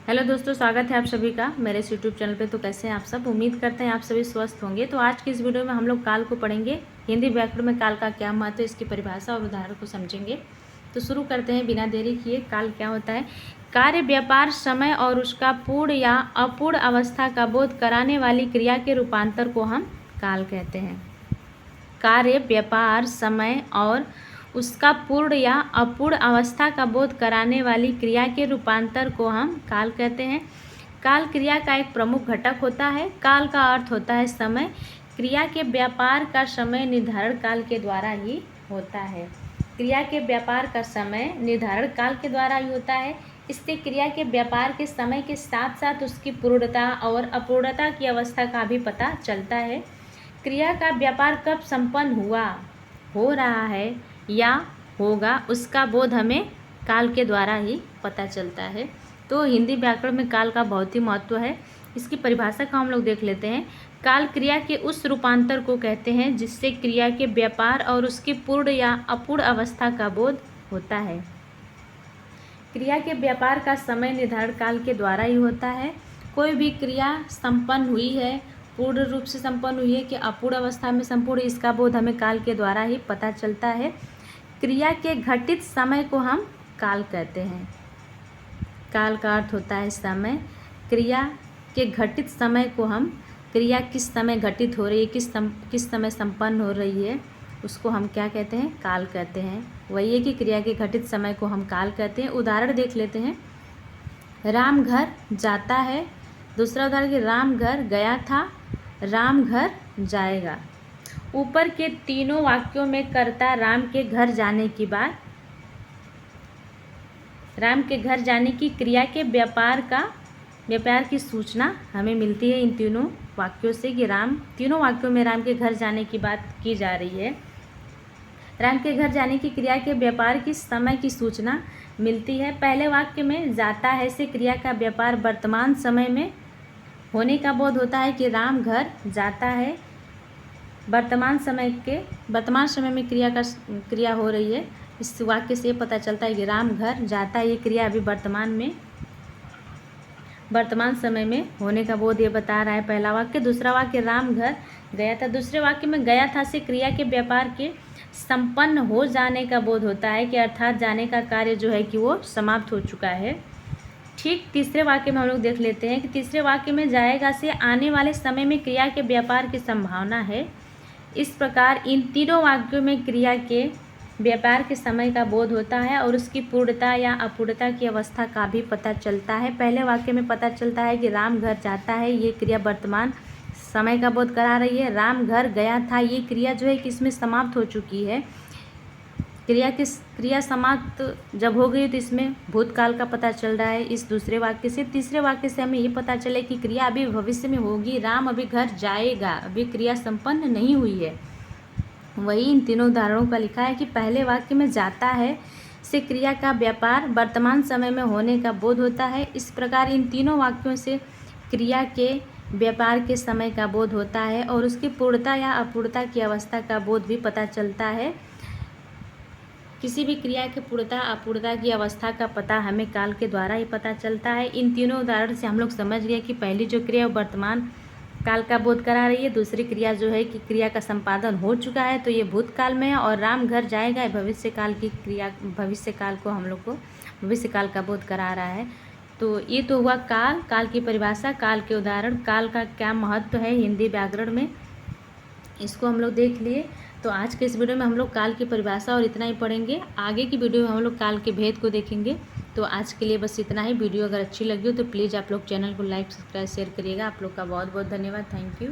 Hello दोस्तों, स्वागत है आप सभी का मेरे इस यूट्यूब चैनल पे। तो कैसे हैं आप सब? उम्मीद करते हैं आप सभी स्वस्थ होंगे। तो आज की इस वीडियो में हम लोग काल को पढ़ेंगे। हिंदी व्याकरण में काल का क्या महत्व है, इसकी परिभाषा और उदाहरण को समझेंगे। तो शुरू करते हैं बिना देरी किए। काल क्या होता है? कार्य, व्यापार, समय और उसका पूर्ण या अपूर्ण अवस्था का बोध कराने वाली क्रिया के रूपांतर को हम काल कहते हैं। कार्य, व्यापार, समय और उसका पूर्ण या अपूर्ण अवस्था का बोध कराने वाली क्रिया के रूपांतर को हम काल कहते हैं। काल क्रिया का एक प्रमुख घटक होता है। काल का अर्थ होता है समय। क्रिया के व्यापार का समय निर्धारण काल के द्वारा ही होता है। क्रिया के व्यापार का समय निर्धारण काल के द्वारा ही होता है। इससे क्रिया के व्यापार के समय के साथ साथ उसकी पूर्णता और अपूर्णता की अवस्था का भी पता चलता है। क्रिया का व्यापार कब संपन्न हुआ, हो रहा है या होगा, उसका बोध हमें काल के द्वारा ही पता चलता है। तो हिंदी व्याकरण में काल का बहुत ही महत्व है। इसकी परिभाषा का हम लोग देख लेते हैं। काल क्रिया के उस रूपांतर को कहते हैं जिससे क्रिया के व्यापार और उसकी पूर्ण या अपूर्ण अवस्था का बोध होता है। क्रिया के व्यापार का समय निर्धारण काल के द्वारा ही होता है। कोई भी क्रिया संपन्न हुई है, पूर्ण रूप से संपन्न हुई है कि अपूर्ण अवस्था में संपूर्ण, इसका बोध हमें काल के द्वारा ही पता चलता है। क्रिया के घटित समय को हम काल कहते हैं। काल का अर्थ होता है समय। क्रिया के घटित समय को हम, क्रिया किस समय घटित हो रही है, किस समय संपन्न हो रही है, उसको हम क्या कहते हैं? काल कहते हैं। वही है कि क्रिया के घटित समय को हम काल कहते हैं। उदाहरण देख लेते हैं। राम घर जाता है। दूसरा उदाहरण कि राम घर गया था, राम घर जाएगा। ऊपर के तीनों वाक्यों में कर्ता राम के घर जाने की बात, राम के घर जाने की क्रिया के व्यापार की सूचना हमें मिलती है इन तीनों वाक्यों से कि तीनों वाक्यों में राम के घर जाने की बात की जा रही है। राम के घर जाने की क्रिया के व्यापार की समय की सूचना मिलती है। पहले वाक्य में जाता है से क्रिया का व्यापार वर्तमान समय में होने का बोध होता है कि राम घर जाता है। वर्तमान समय में क्रिया हो रही है। इस वाक्य से पता चलता है कि राम घर जाता है, ये क्रिया अभी वर्तमान समय में होने का बोध ये बता रहा है पहला वाक्य। दूसरा वाक्य राम घर गया था। दूसरे वाक्य में गया था से क्रिया के व्यापार के संपन्न हो जाने का बोध होता है कि अर्थात जाने का कार्य जो है कि वो समाप्त हो चुका है। ठीक तीसरे वाक्य में हम लोग देख लेते हैं कि तीसरे वाक्य में जाएगा से आने वाले समय में क्रिया के व्यापार की संभावना है। इस प्रकार इन तीनों वाक्यों में क्रिया के व्यापार के समय का बोध होता है और उसकी पूर्णता या अपूर्णता की अवस्था का भी पता चलता है। पहले वाक्य में पता चलता है कि राम घर जाता है, ये क्रिया वर्तमान समय का बोध करा रही है। राम घर गया था, ये क्रिया जो है कि इसमें समाप्त हो चुकी है। क्रिया समाप्त जब हो गई तो इसमें भूतकाल का पता चल रहा है इस दूसरे वाक्य से। तीसरे वाक्य से हमें ये पता चले कि क्रिया अभी भविष्य में होगी। राम अभी घर जाएगा, अभी क्रिया संपन्न नहीं हुई है। वही इन तीनों उदाहरणों का लिखा है कि पहले वाक्य में जाता है से क्रिया का व्यापार वर्तमान समय में होने का बोध होता है। इस प्रकार इन तीनों वाक्यों से क्रिया के व्यापार के समय का बोध होता है और उसकी पूर्णता या अपूर्णता की अवस्था का बोध भी पता चलता है। किसी भी क्रिया की पूर्णता अपूर्णता की अवस्था का पता हमें काल के द्वारा ही पता चलता है। इन तीनों उदाहरण से हम लोग समझ गए कि पहली जो क्रिया वर्तमान काल का बोध करा रही है। दूसरी क्रिया जो है कि क्रिया का संपादन हो चुका है तो ये भूतकाल में है। और राम घर जाएगा भविष्य काल की क्रिया, भविष्य काल को हम लोग को भविष्य काल का बोध करा रहा है। तो ये तो हुआ काल की परिभाषा, काल के उदाहरण, काल का क्या महत्व है हिंदी व्याकरण में, इसको हम लोग देख लिए। तो आज के इस वीडियो में हम लोग काल की परिभाषा और इतना ही पढ़ेंगे। आगे की वीडियो में हम लोग काल के भेद को देखेंगे। तो आज के लिए बस इतना ही। वीडियो अगर अच्छी लगी हो तो प्लीज़ आप लोग चैनल को लाइक, सब्सक्राइब, शेयर करिएगा। आप लोग का बहुत बहुत धन्यवाद। Thank you.